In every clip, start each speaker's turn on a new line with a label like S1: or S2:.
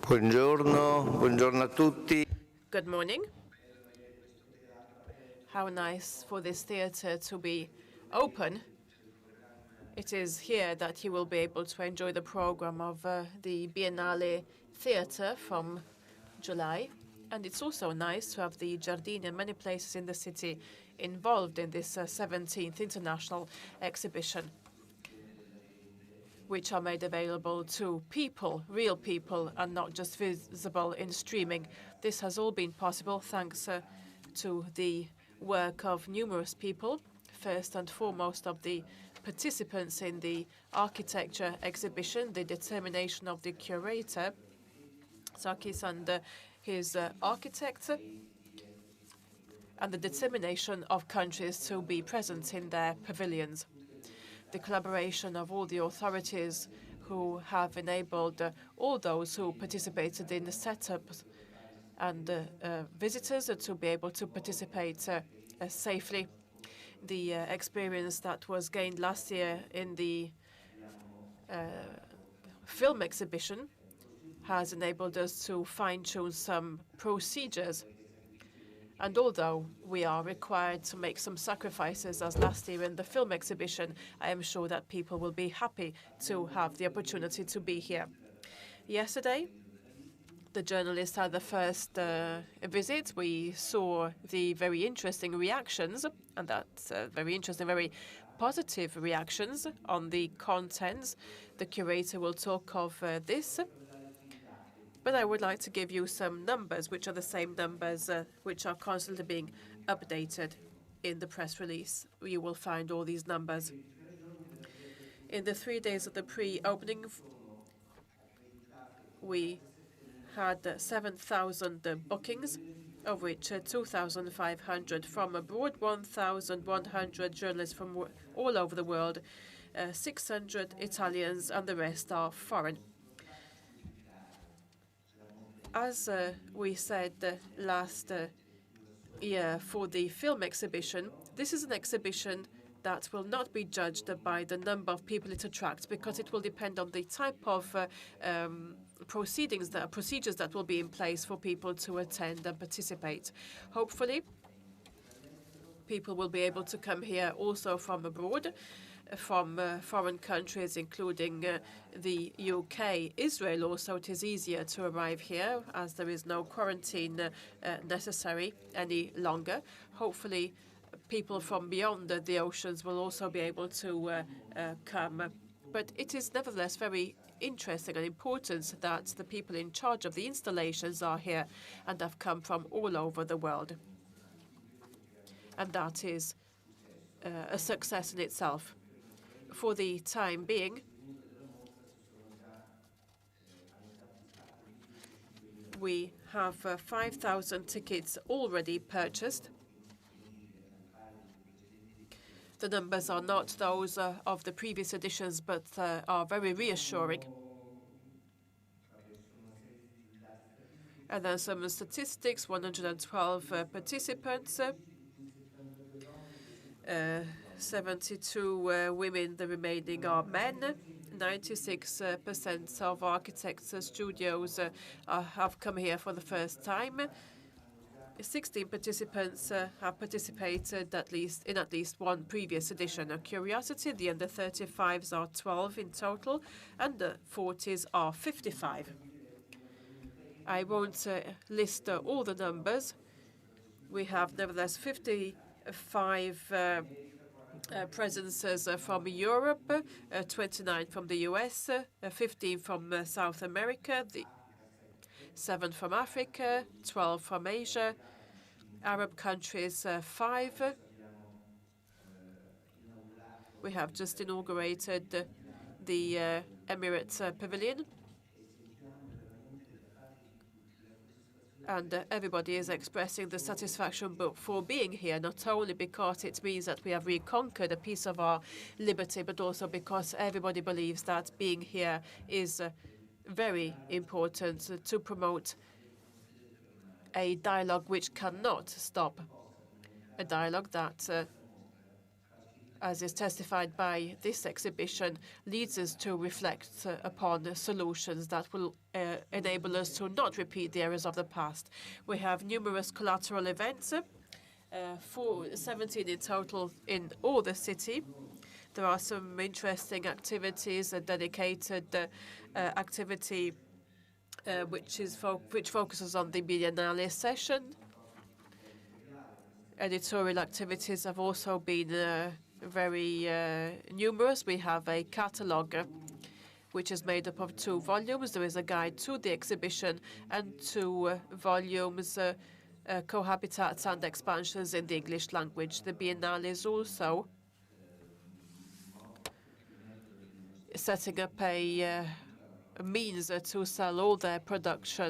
S1: Buongiorno, buongiorno a tutti.
S2: Good morning. How nice for this theatre to be open. It is here that you will be able to enjoy the program of the Biennale Theatre from July. And it's also nice to have the Giardini and many places in the city involved in this 17th international exhibition, which are made available to people, real people, and not just visible in streaming. This has all been possible thanks to the work of numerous people, first and foremost of the participants in the architecture exhibition, the determination of the curator, Sarkis, and his architect, and the determination of countries to be present in their pavilions. The collaboration of all the authorities who have enabled all those who participated in the setup and visitors to be able to participate safely. The experience that was gained last year in the film exhibition has enabled us to fine-tune some procedures. And although we are required to make some sacrifices as last year in the film exhibition, I am sure that people will be happy to have the opportunity to be here. Yesterday, the journalists had the first visit. We saw the very interesting reactions, and that's very interesting, very positive reactions on the contents. The curator will talk of this. But I would like to give you some numbers, which are the same numbers which are constantly being updated in the press release. You will find all these numbers. In the 3 days of the pre-opening, we had 7,000 bookings, of which 2,500 from abroad, 1,100 journalists from all over the world, 600 Italians, and the rest are foreign. As we said last year for the film exhibition, this is an exhibition that will not be judged by the number of people it attracts, because it will depend on the type of procedures that will be in place for people to attend and participate. Hopefully, people will be able to come here also from abroad, from foreign countries, including the UK, Israel also. It is easier to arrive here as there is no quarantine necessary any longer. Hopefully, people from beyond the oceans will also be able to come. But it is nevertheless very interesting and important that the people in charge of the installations are here and have come from all over the world. And that is a success in itself. For the time being, we have 5,000 tickets already purchased. The numbers are not those of the previous editions, but are very reassuring. And then some statistics: 112 participants, 72 women, the remaining are men. 96% of architects' studios have come here for the first time. 16 participants have participated in at least one previous edition. A curiosity, the under 35s are 12 in total, and the 40s are 55. I won't list all the numbers. We have nevertheless 55 presences from Europe, 29 from the US, 15 from South America, 7 from Africa, 12 from Asia, Arab countries 5. We have just inaugurated the Emirates Pavilion. And everybody is expressing the satisfaction for being here, not only because it means that we have reconquered a piece of our liberty, but also because everybody believes that being here is very important to promote a dialogue which cannot stop, a dialogue that as is testified by this exhibition, leads us to reflect upon solutions that will enable us to not repeat the errors of the past. We have numerous collateral events, 17 in total in all the city. There are some interesting activities, a dedicated activity which focuses on the Biennale session. Editorial activities have also been very numerous. We have a catalogue which is made up of 2 volumes. There is a guide to the exhibition and 2 volumes, cohabitats and expansions in the English language. The Biennale is also setting up a means to sell all their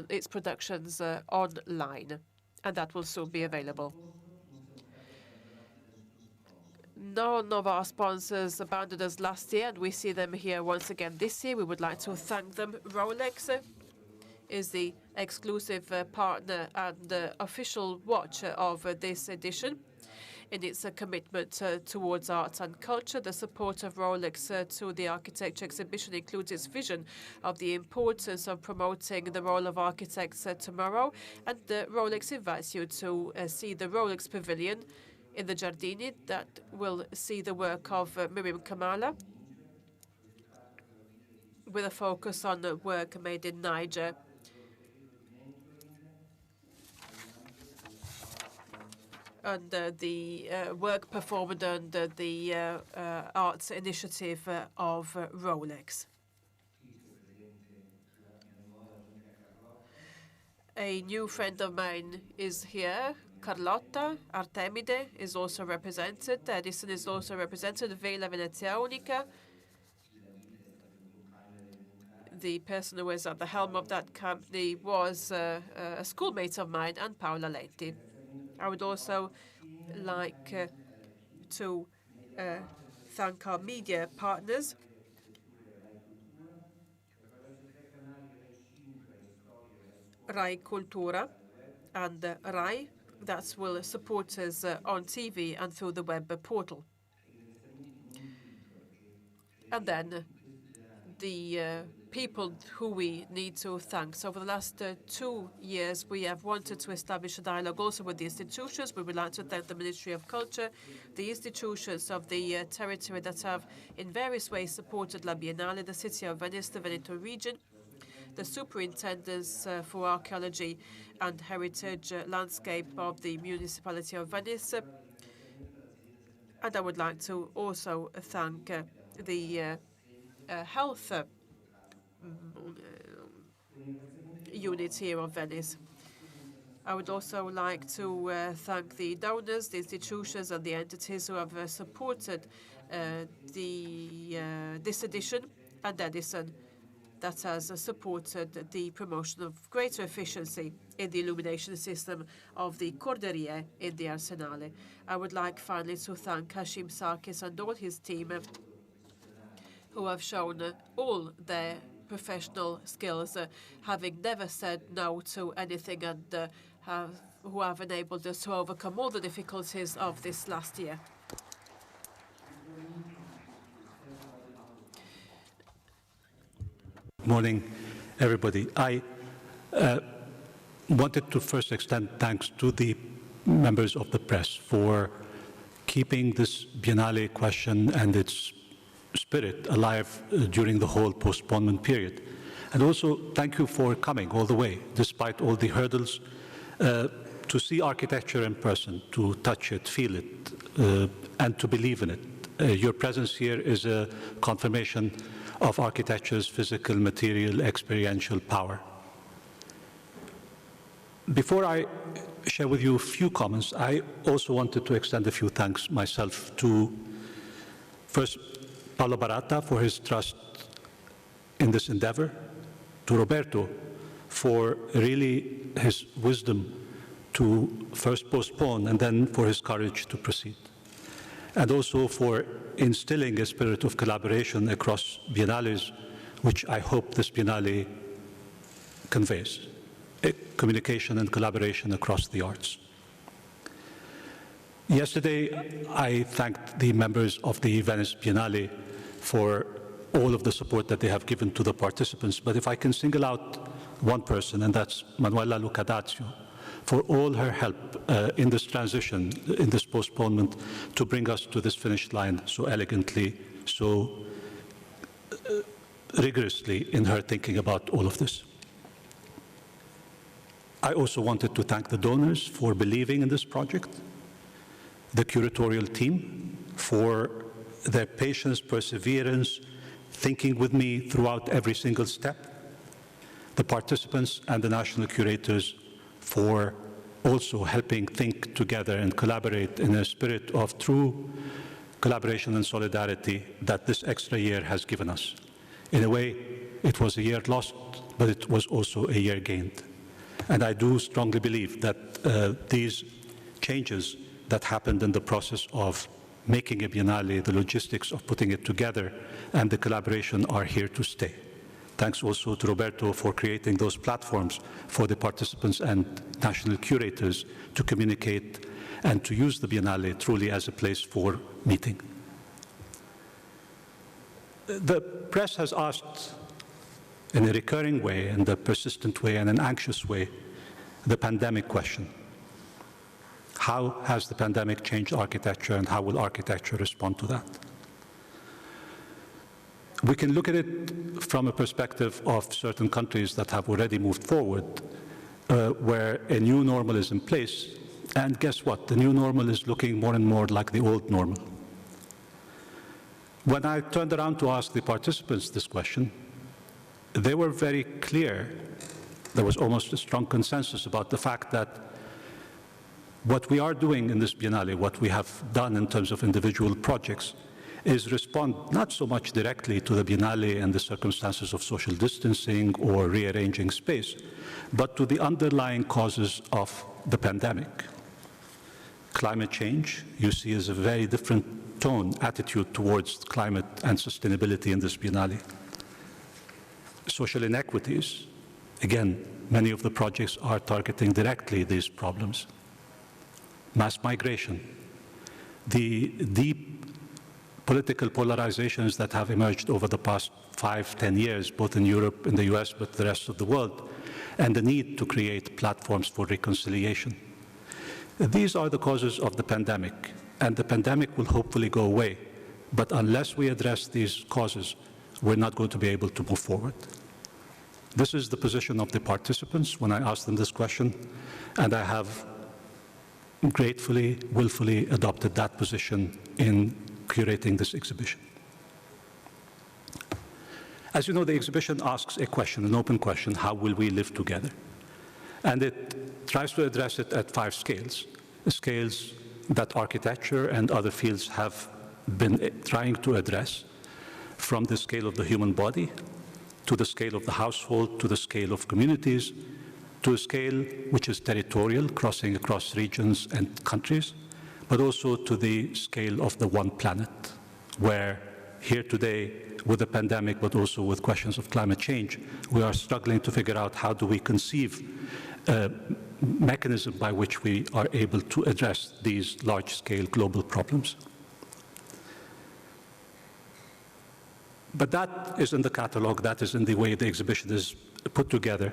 S2: its productions online, and that will soon be available. None of our sponsors abandoned us last year, and we see them here once again this year. We would like to thank them. Rolex is the exclusive partner and official watch of this edition. In its commitment towards arts and culture, the support of Rolex to the architecture exhibition includes its vision of the importance of promoting the role of architects tomorrow. And Rolex invites you to see the Rolex Pavilion in the Giardini that will see the work of Miriam Kamala, with a focus on the work made in Niger. And the work performed under the arts initiative of Rolex. A new friend of mine is here. Carlotta Artemide is also represented. Edison is also represented. Vela Venezia Unica. The person who was at the helm of that company was a schoolmate of mine, and Paola Lenti. I would also like to thank our media partners. Rai Cultura and Rai, that will support us on TV and through the web portal. And then the people who we need to thank. So for the last 2 years, we have wanted to establish a dialogue also with the institutions. We would like to thank the Ministry of Culture, the institutions of the territory that have in various ways supported La Biennale, the city of Venice, the Veneto region, the superintendents for archaeology and heritage landscape of the municipality of Venice. And I would like to also thank the health unit here of Venice. I would also like to thank the donors, the institutions, and the entities who have supported this edition, and Edison, that has supported the promotion of greater efficiency in the illumination system of the Corderie in the Arsenale. I would like finally to thank Hashim, Sarkis, and all his team who have shown all their professional skills, having never said no to anything, and who have enabled us to overcome all the difficulties of this last year.
S1: Morning, everybody. I wanted to first extend thanks to the members of the press for keeping this Biennale question and its spirit alive during the whole postponement period. And also thank you for coming all the way, despite all the hurdles, to see architecture in person, to touch it, feel it, and to believe in it. Your presence here is a confirmation of architecture's physical, material, experiential power. Before I share with you a few comments, I also wanted to extend a few thanks myself to, first, Paolo Baratta for his trust in this endeavor, to Roberto for really his wisdom to first postpone and then for his courage to proceed, and also for instilling a spirit of collaboration across biennales, which I hope this Biennale conveys, communication and collaboration across the arts. Yesterday, I thanked the members of the Venice Biennale for all of the support that they have given to the participants. But if I can single out one person, and that's Manuela Lucadazio, for all her help in this transition, in this postponement, to bring us to this finish line so elegantly, so rigorously in her thinking about all of this. I also wanted to thank the donors for believing in this project, the curatorial team for their patience, perseverance, thinking with me throughout every single step, the participants and the national curators for also helping think together and collaborate in a spirit of true collaboration and solidarity that this extra year has given us. In a way, it was a year lost, but it was also a year gained. And I do strongly believe that these changes that happened in the process of making a Biennale, the logistics of putting it together, and the collaboration are here to stay. Thanks also to Roberto for creating those platforms for the participants and national curators to communicate and to use the Biennale truly as a place for meeting. The press has asked in a recurring way, in a persistent way, and an anxious way, the pandemic question. How has the pandemic changed architecture, and how will architecture respond to that? We can look at it from a perspective of certain countries that have already moved forward, where a new normal is in place, and guess what? The new normal is looking more and more like the old normal. When I turned around to ask the participants this question, they were very clear. There was almost a strong consensus about the fact that what we are doing in this Biennale, what we have done in terms of individual projects, is respond not so much directly to the Biennale and the circumstances of social distancing or rearranging space, but to the underlying causes of the pandemic. Climate change, you see, is a very different tone, attitude towards climate and sustainability in this Biennale. Social inequities, again, many of the projects are targeting directly these problems. Mass migration, the deep political polarizations that have emerged over the past 5-10 years, both in Europe, in the US, but the rest of the world, and the need to create platforms for reconciliation. These are the causes of the pandemic, and the pandemic will hopefully go away. But unless we address these causes, we're not going to be able to move forward. This is the position of the participants when I asked them this question, and I have gratefully, willfully adopted that position in curating this exhibition. As you know, the exhibition asks a question, an open question: how will we live together? And it tries to address it at 5 scales, scales that architecture and other fields have been trying to address, from the scale of the human body, to the scale of the household, to the scale of communities, to a scale which is territorial, crossing across regions and countries, but also to the scale of the one planet, where here today, with the pandemic, but also with questions of climate change, we are struggling to figure out how do we conceive a mechanism by which we are able to address these large-scale global problems. But that is in the catalog, that is in the way the exhibition is put together.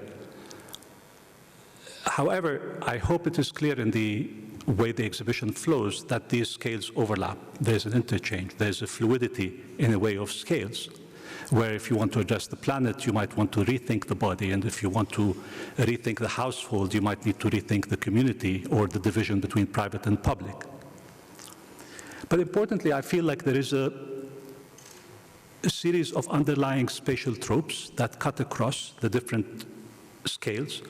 S1: However, I hope it is clear in the way the exhibition flows that these scales overlap. There's an interchange, there's a fluidity in a way of scales, where if you want to address the planet, you might want to rethink the body, and if you want to rethink the household, you might need to rethink the community or the division between private and public. But importantly, I feel like there is a series of underlying spatial tropes that cut across the different scales,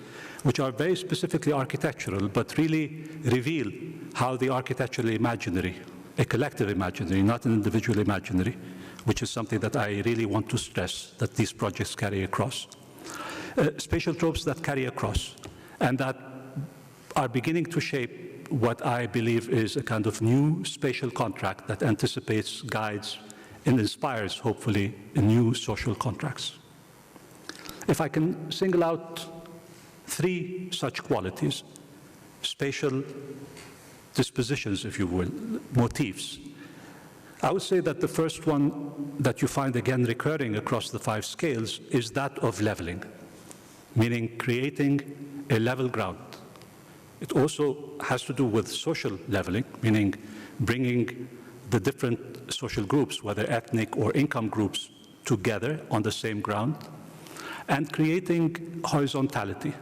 S1: which are very specifically architectural, but really reveal how the architectural imaginary, a collective imaginary, not an individual imaginary, which is something that I really want to stress, that these projects carry across. Spatial tropes that carry across, and that are beginning to shape what I believe is a kind of new spatial contract that anticipates, guides, and inspires, hopefully, new social contracts. If I can single out 3 such qualities: spatial dispositions, if you will, motifs. I would say that the first one that you find again recurring across the 5 scales is that of leveling, meaning creating a level ground. It also has to do with social leveling, meaning bringing the different social groups, whether ethnic or income groups, together on the same ground, and creating horizontality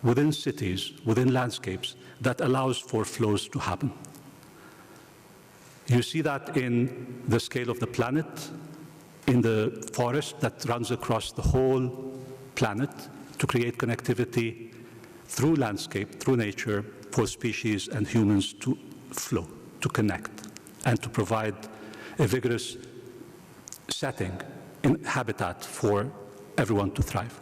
S1: within cities, within landscapes, that allows for flows to happen. You see that in the scale of the planet, in the forest that runs across the whole planet to create connectivity through landscape, through nature, for species and humans to flow, to connect, and to provide a vigorous setting in habitat for everyone to thrive.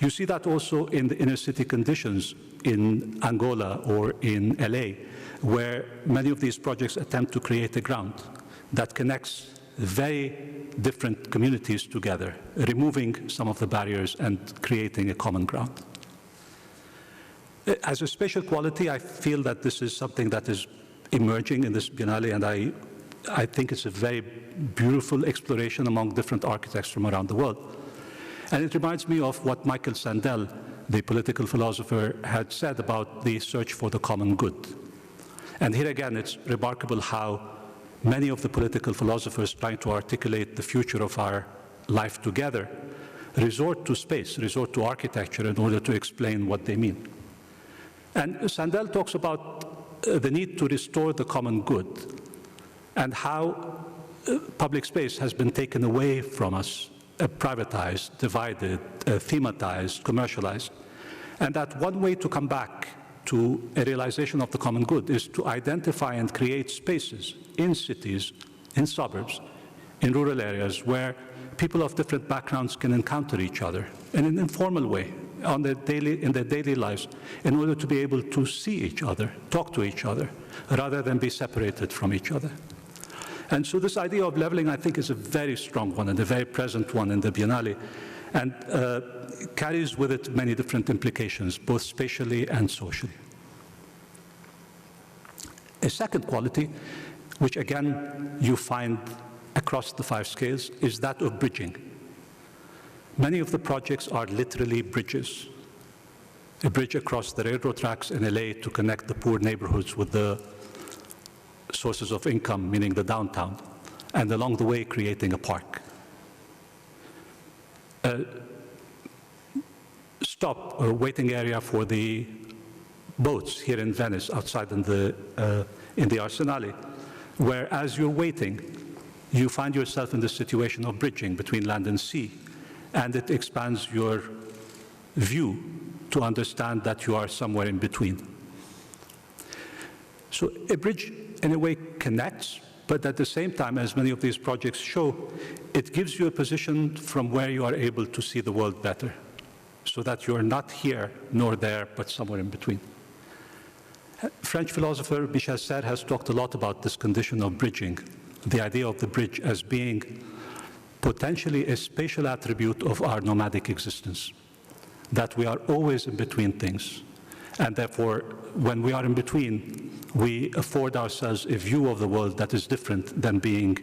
S1: You see that also in the inner city conditions in Angola or in LA, where many of these projects attempt to create a ground that connects very different communities together, removing some of the barriers and creating a common ground. As a spatial quality, I feel that this is something that is emerging in this Biennale, and I think it's a very beautiful exploration among different architects from around the world. And it reminds me of what Michael Sandel, the political philosopher, had said about the search for the common good. And here again, it's remarkable how many of the political philosophers trying to articulate the future of our life together resort to space, resort to architecture in order to explain what they mean. And Sandel talks about the need to restore the common good and how public space has been taken away from us, privatized, divided, thematized, commercialized, and that one way to come back to a realization of the common good is to identify and create spaces in cities, in suburbs, in rural areas where people of different backgrounds can encounter each other in an informal way in their daily lives in order to be able to see each other, talk to each other, rather than be separated from each other. And so this idea of leveling, I think, is a very strong one and a very present one in the Biennale, and carries with it many different implications, both spatially and socially. A second quality, which again you find across the 5 scales, is that of bridging. Many of the projects are literally bridges. A bridge across the railroad tracks in LA to connect the poor neighborhoods with the sources of income, meaning the downtown, and along the way creating a park. Stop or waiting area for the boats here in Venice, outside in the Arsenale, where as you're waiting, you find yourself in the situation of bridging between land and sea, and it expands your view to understand that you are somewhere in between. So a bridge, in a way, connects, but at the same time, as many of these projects show, it gives you a position from where you are able to see the world better, so that you're not here nor there, but somewhere in between. French philosopher Michel Serres has talked a lot about this condition of bridging, the idea of the bridge as being potentially a spatial attribute of our nomadic existence, that we are always in between things. And therefore, when we are in between, we afford ourselves a view of the world that is different than being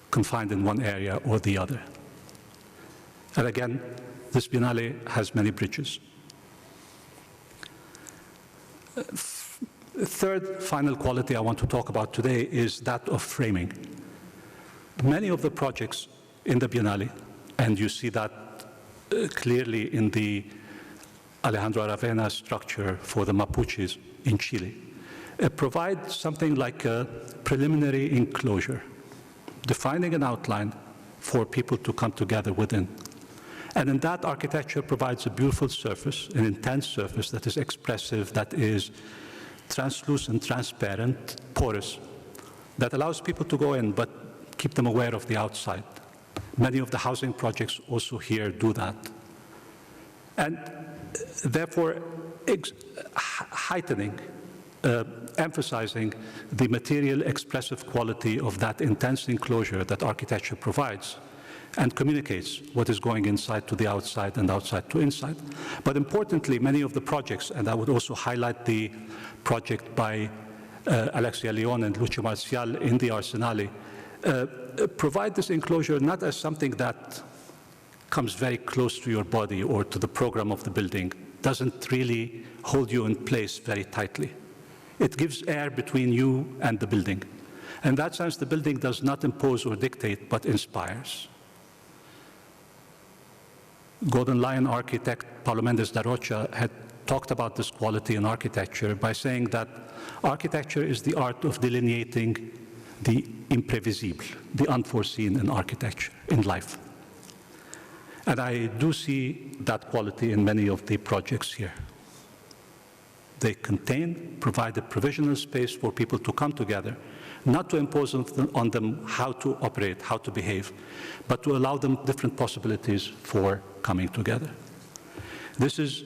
S1: confined in one area or the other. And again, this Biennale has many bridges. Third final quality I want to talk about today is that of framing. Many of the projects in the Biennale, and you see that clearly in the Alejandro Aravena structure for the Mapuches in Chile, provide something like a preliminary enclosure, defining an outline for people to come together within. And in that, architecture provides a beautiful surface, an intense surface that is expressive, that is translucent, transparent, porous, that allows people to go in but keep them aware of the outside. Many of the housing projects also here do that. And therefore, heightening, emphasizing the material expressive quality of that intense enclosure that architecture provides, and communicates what is going inside to the outside and outside to inside. But importantly, many of the projects, and I would also highlight the project by Alexia Leon and Lucio Marcial in the Arsenale, provide this enclosure not as something that comes very close to your body or to the program of the building, doesn't really hold you in place very tightly. It gives air between you and the building. In that sense, the building does not impose or dictate, but inspires. Golden Lion architect Paulo Mendes da Rocha had talked about this quality in architecture by saying that architecture is the art of delineating the imprevisible, the unforeseen in architecture, in life. And I do see that quality in many of the projects here. They provide a provisional space for people to come together, not to impose on them how to operate, how to behave, but to allow them different possibilities for coming together. This is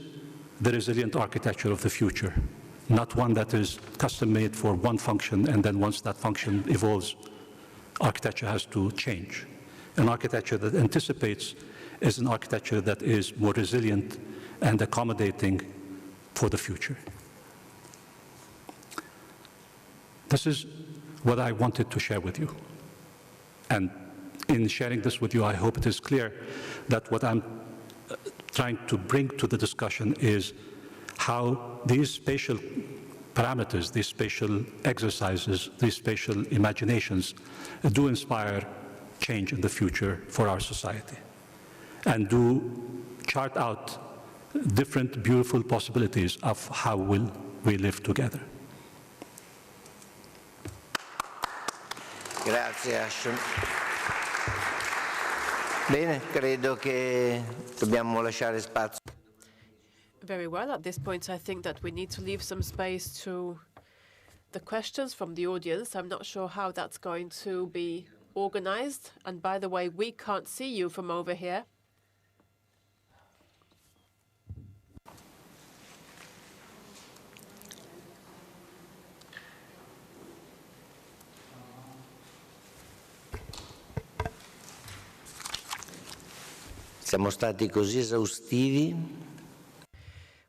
S1: the resilient architecture of the future, not one that is custom-made for one function, and then once that function evolves, architecture has to change. An architecture that anticipates is an architecture that is more resilient and accommodating for the future. This is what I wanted to share with you. And in sharing this with you, I hope it is clear that what I'm trying to bring to the discussion is how these spatial parameters, these spatial exercises, these spatial imaginations do inspire change in the future for our society and do chart out different beautiful possibilities of how will we live together.
S3: Grazie Hashim. Bene, credo che dobbiamo lasciare spazio.
S2: Very well. At this point, I think that we need to leave some space to the questions from the audience. I'm not sure how that's going to be organized. And by the way, we can't see you from over here.
S3: Siamo stati così esaustivi.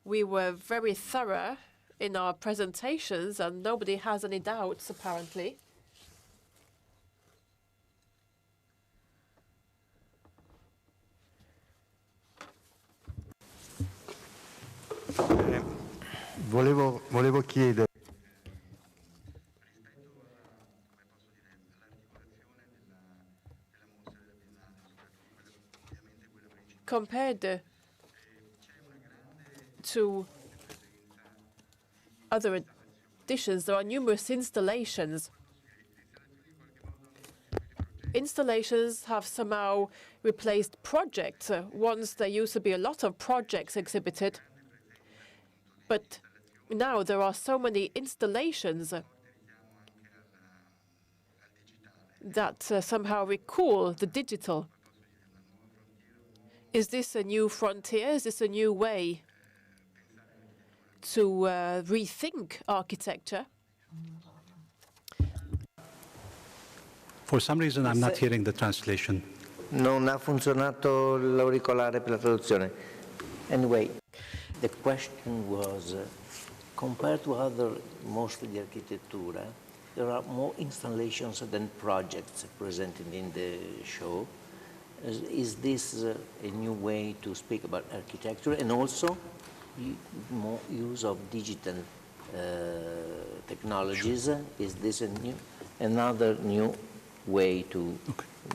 S2: We were very thorough in our presentations, and nobody has any doubts, apparently.
S4: Volevo chiedere.
S2: Compared to other editions, there are numerous installations. Installations have somehow replaced projects. Once there used to be a lot of projects exhibited, but now there are so many installations that somehow recall the digital. Is this a new frontier? Is this a new way to rethink architecture?
S1: For some reason, I'm not hearing the translation.
S3: Non ha funzionato l'auricolare per la traduzione. Anyway, the question was, compared to other, mostly the architectura, there are more installations than projects presented in the show. Is this a new way to speak about architecture, and also more use of digital technologies? Sure. Is this another new way to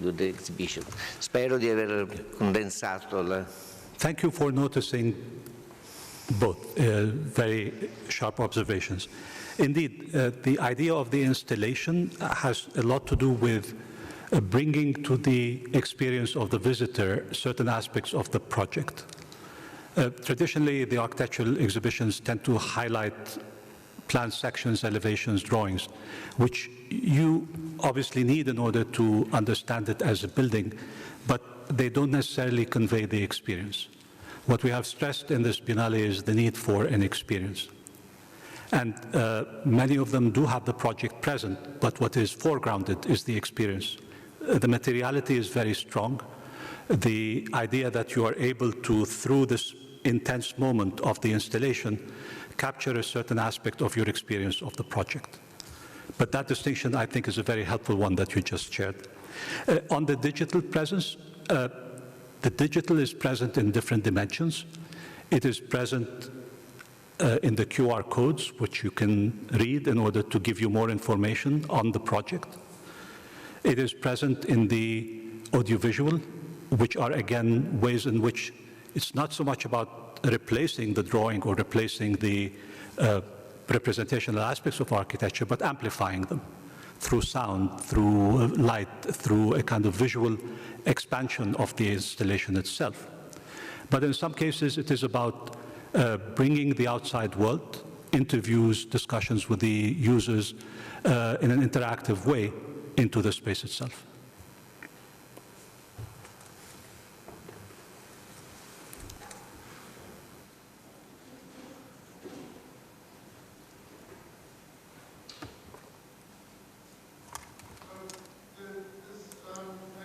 S3: do the exhibition? Spero di aver condensato la...
S1: Thank you for noticing both very sharp observations. Indeed, the idea of the installation has a lot to do with bringing to the experience of the visitor certain aspects of the project. Traditionally, the architectural exhibitions tend to highlight plan sections, elevations, drawings, which you obviously need in order to understand it as a building, but they don't necessarily convey the experience. What we have stressed in this Biennale is the need for an experience. And many of them do have the project present, but what is foregrounded is the experience. The materiality is very strong. the idea that you are able to, through this intense moment of the installation, capture a certain aspect of your experience of the project. But that distinction, I think, is a very helpful one that you just shared. On the digital presence, the digital is present in different dimensions. It is present in the QR codes, which you can read in order to give you more information on the project. It is present in the audiovisual, which are, again, ways in which it's not so much about replacing the drawing or replacing the representational aspects of architecture, but amplifying them through sound, through light, through a kind of visual expansion of the installation itself. But in some cases, it is about bringing the outside world, interviews, discussions with the users in an interactive way into the space itself.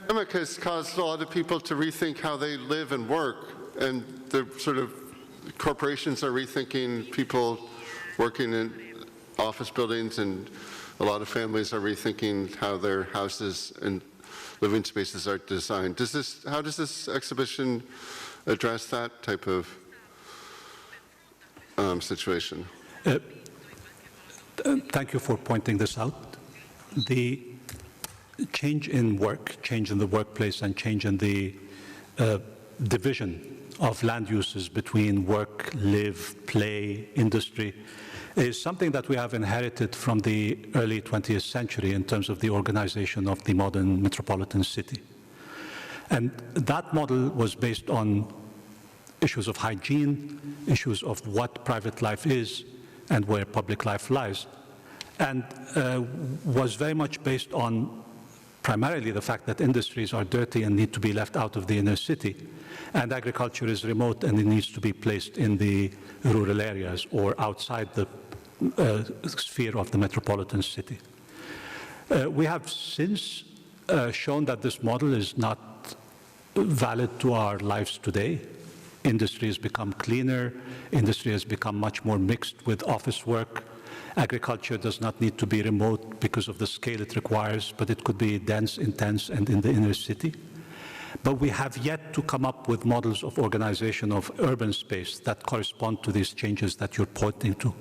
S5: The pandemic has caused a lot of people to rethink how they live and work, and the sort of corporations are rethinking people working in office buildings, and a lot of families are rethinking how their houses and living spaces are designed. How does this exhibition address that type of situation?
S1: Thank you for pointing this out. The change in work, change in the workplace, and change in the division of land uses between work, live, play, industry is something that we have inherited from the early 20th century in terms of the organization of the modern metropolitan city. And that model was based on issues of hygiene, issues of what private life is and where public life lies, and was very much based on primarily the fact that industries are dirty and need to be left out of the inner city, and agriculture is remote and it needs to be placed in the rural areas or outside the sphere of the metropolitan city. We have since shown that this model is not valid to our lives today. Industry has become cleaner, industry has become much more mixed with office work. Agriculture does not need to be remote because of the scale it requires, but it could be dense, intense, and in the inner city. But we have yet to come up with models of organization of urban space that correspond to these changes that you're pointing to.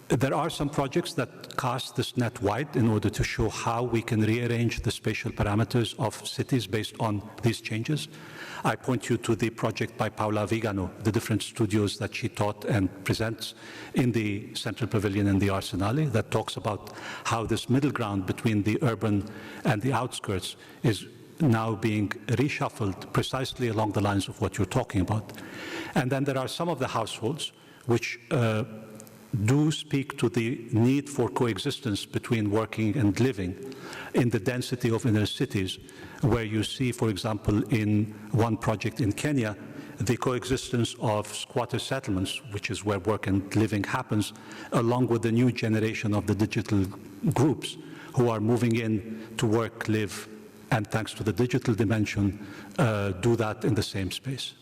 S1: There are some projects that cast this net wide in order to show how we can rearrange the spatial parameters of cities based on these changes. I point you to the project by Paola Vigano, the different studios that she taught and presents in the Central Pavilion and the Arsenale, that talks about how this middle ground between the urban and the outskirts is now being reshuffled precisely along the lines of what you're talking about. And then there are some of the households which do speak to the need for coexistence between working and living in the density of inner cities, where you see, for example, in one project in Kenya, the coexistence of squatter settlements, which is where work and living happens, along with the new generation of the digital groups who are moving in to work, live, and thanks to the digital dimension, do that in the same space.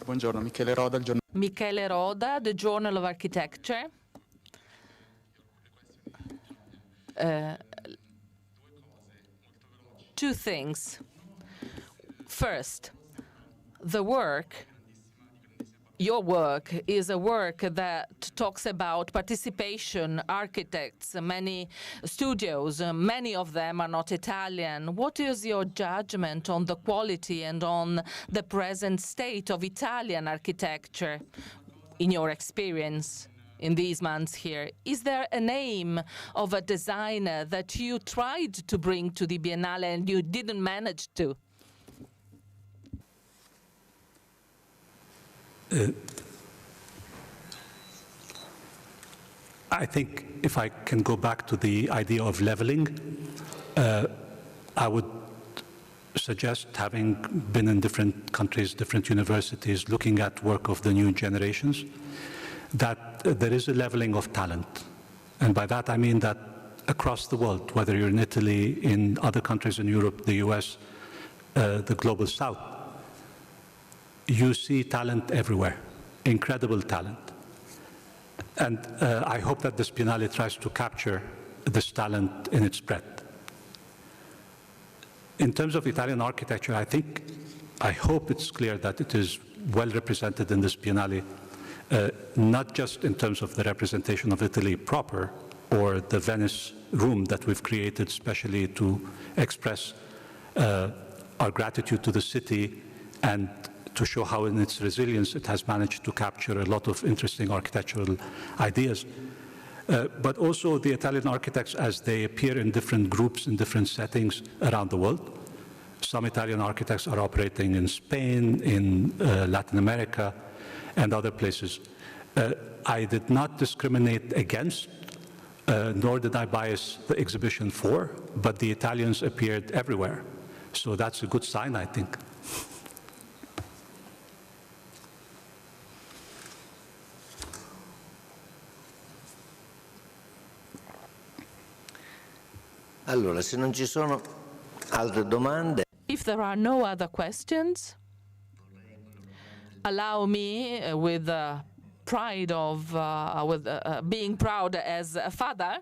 S6: Buongiorno, Michele Roda, il giornale.
S7: Michele Roda, the Journal of Architecture. Two things. First, the work, your work, is a work that talks about participation, architects, many studios, many of them are not Italian. What is your judgment on the quality and on the present state of Italian architecture in your experience in these months here? Is there a name of a designer that you tried to bring to the Biennale and you didn't manage to?
S1: I think if I can go back to the idea of leveling, I would suggest, having been in different countries, different universities, looking at work of the new generations, that there is a leveling of talent. And by that I mean that across the world, whether you're in Italy, in other countries in Europe, the US, the global south, you see talent everywhere, incredible talent. And I hope that this Biennale tries to capture this talent in its breadth. In terms of Italian architecture, I hope it's clear that it is well represented in this Biennale, not just in terms of the representation of Italy proper, or the Venice room that we've created specially to express our gratitude to the city and to show how in its resilience it has managed to capture a lot of interesting architectural ideas. But also the Italian architects as they appear in different groups, in different settings around the world. Some Italian architects are operating in Spain, in Latin America, and other places. I did not discriminate against, nor did I bias the exhibition for, but the Italians appeared everywhere. So that's a good sign, I think.
S3: Allora, se non ci sono altre domande.
S7: If there are no other questions, allow me, with pride of being proud as a father,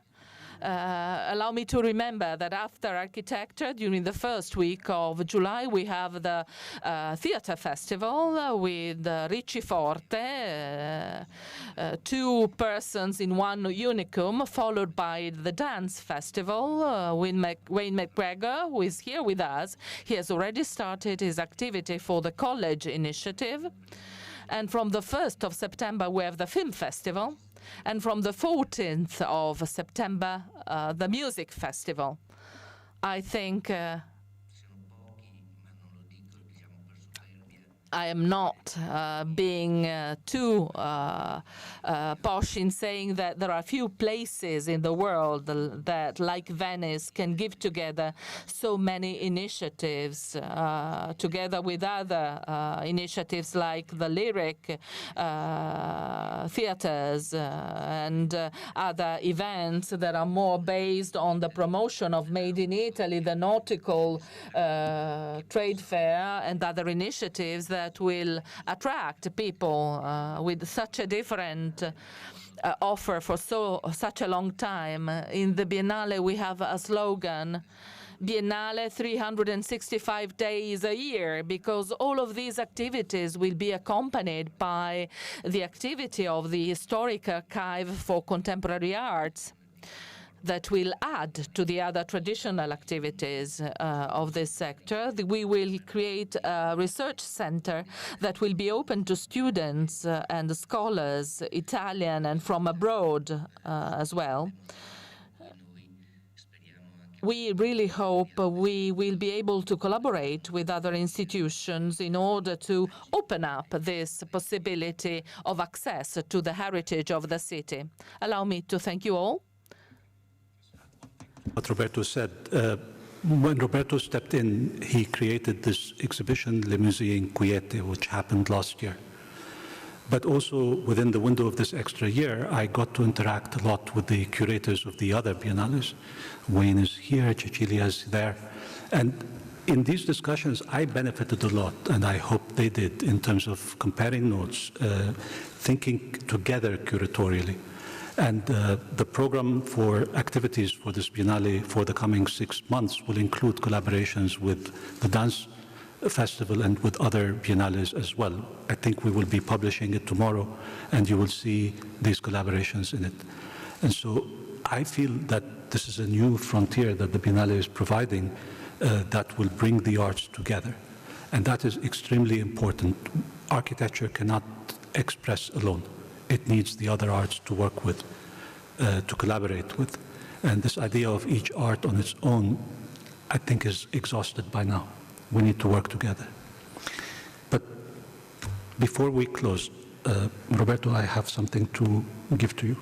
S7: allow me to remember that after architecture, during the first week of July, we have the theatre festival with Ricci Forte, two persons in one unicum, followed by the dance festival. Wayne McGregor, who is here with us, he has already started his activity for the college initiative. And from the 1st of September, we have the film festival. And from the 14th of September, the music festival. I think I am not being too posh in saying that there are few places in the world that, like Venice, can give together so many initiatives, together with other initiatives like the lyric theaters and other events that are more based on the promotion of Made in Italy, the nautical trade fair, and other initiatives that will attract people with such a different offer for such a long time. In the Biennale, we have a slogan, Biennale 365 days a year, because all of these activities will be accompanied by the activity of the Historic Archive for Contemporary Arts that will add to the other traditional activities of this sector. We will create a research center that will be open to students and scholars, Italian and from abroad as well. We really hope we will be able to collaborate with other institutions in order to open up this possibility of access to the heritage of the city. Allow me to thank you all.
S1: What Roberto said, when Roberto stepped in, he created this exhibition, Le Musée Inquiete, which happened last year. But also within the window of this extra year, I got to interact a lot with the curators of the other biennales. Wayne is here, Cecilia is there. And in these discussions, I benefited a lot, and I hope they did, in terms of comparing notes, thinking together curatorially. And the program for activities for this Biennale for the coming 6 months will include collaborations with the dance festival and with other biennales as well. I think we will be publishing it tomorrow, and you will see these collaborations in it. And so I feel that this is a new frontier that the Biennale is providing that will bring the arts together. And that is extremely important. Architecture cannot express alone. It needs the other arts to work with, to collaborate with. And this idea of each art on its own, I think, is exhausted by now. We need to work together. But before we close, Roberto, I have something to give to you.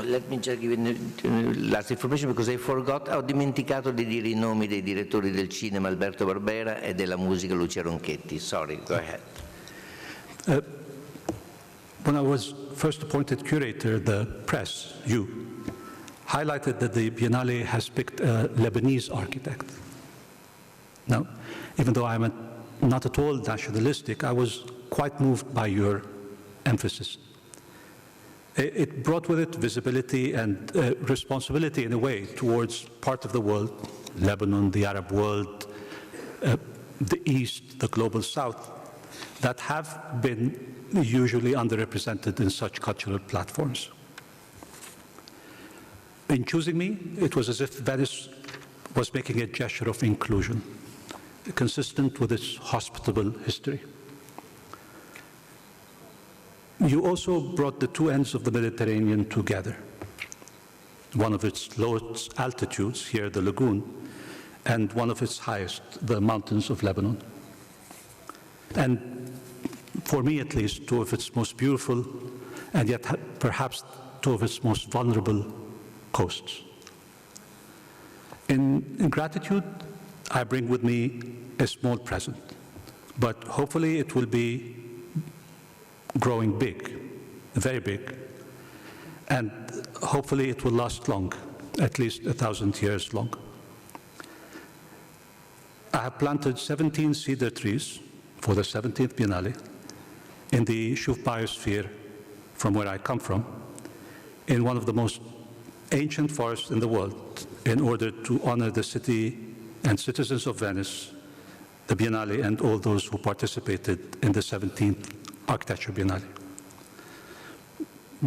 S3: Let me just give you last information because I forgot, ho dimenticato di dire I nomi dei direttori del cinema Alberto Barbera e della musica Lucia Ronchetti. Sorry, go ahead.
S1: When I was first appointed curator, the press, you, highlighted that the Biennale has picked a Lebanese architect. Now, even though I'm not at all nationalistic, I was quite moved by your emphasis. It brought with it visibility and responsibility in a way towards part of the world, Lebanon, the Arab world, the East, the global South, that have been usually underrepresented in such cultural platforms. In choosing me, it was as if Venice was making a gesture of inclusion, consistent with its hospitable history. You also brought the two ends of the Mediterranean together, one of its lowest altitudes, here the lagoon, and one of its highest, the mountains of Lebanon. And for me at least, two of its most beautiful and yet perhaps two of its most vulnerable coasts. In gratitude, I bring with me a small present, but hopefully it will be growing big, very big, and hopefully it will last long, at least 1,000 years long. I have planted 17 cedar trees for the 17th Biennale in the Shuf biosphere from where I come from, in one of the most ancient forests in the world, in order to honor the city and citizens of Venice, the Biennale, and all those who participated in the 17th Architecture Biennale.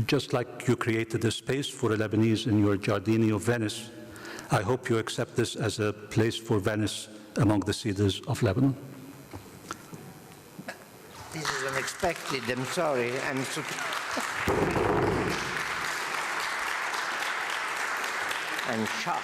S1: Just like you created a space for a Lebanese in your Giardini of Venice, I hope you accept this as a place for Venice among the cedars of Lebanon.
S3: This is unexpected, I'm sorry. I'm shocked.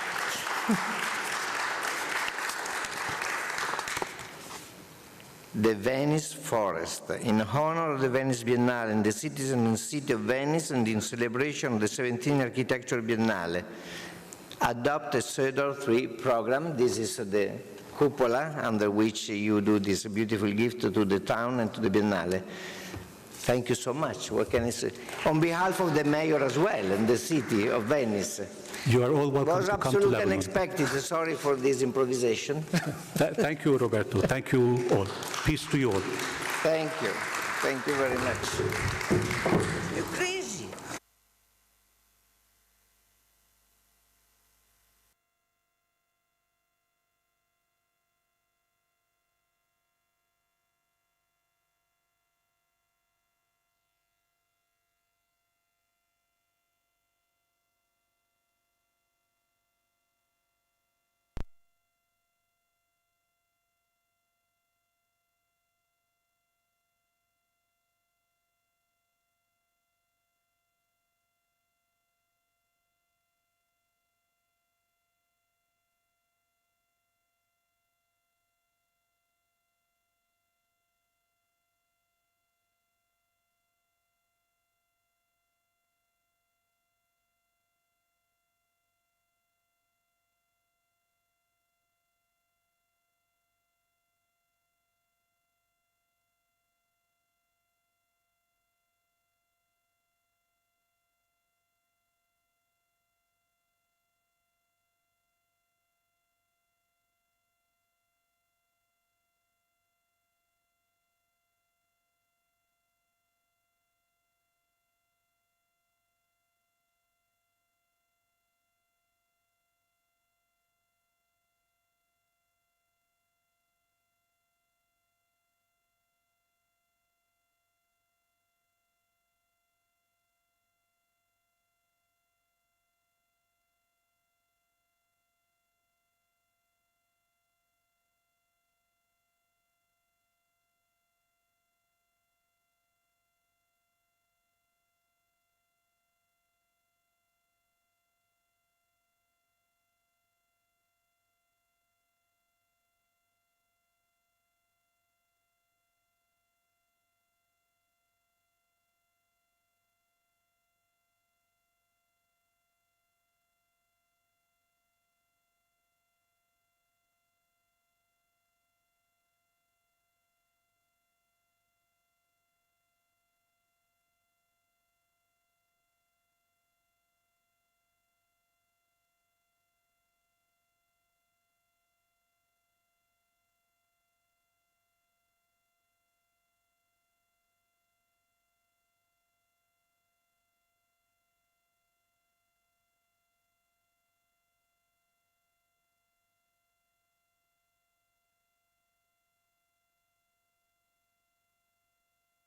S3: The Venice Forest, in honor of the Venice Biennale and the citizens and city of Venice, and in celebration of the 17th Architecture Biennale, adopt a Cedar Tree program. This is the cupola under which you do this beautiful gift to the town and to the Biennale. Thank you so much. What can I say? On behalf of the mayor as well and the city of Venice.
S1: You are all welcome to come to
S3: It was absolutely
S1: Lebanon.
S3: unexpected. Sorry for this improvisation.
S1: Thank you, Roberto. Thank you all. Peace to you all.
S3: Thank you. Thank you very much.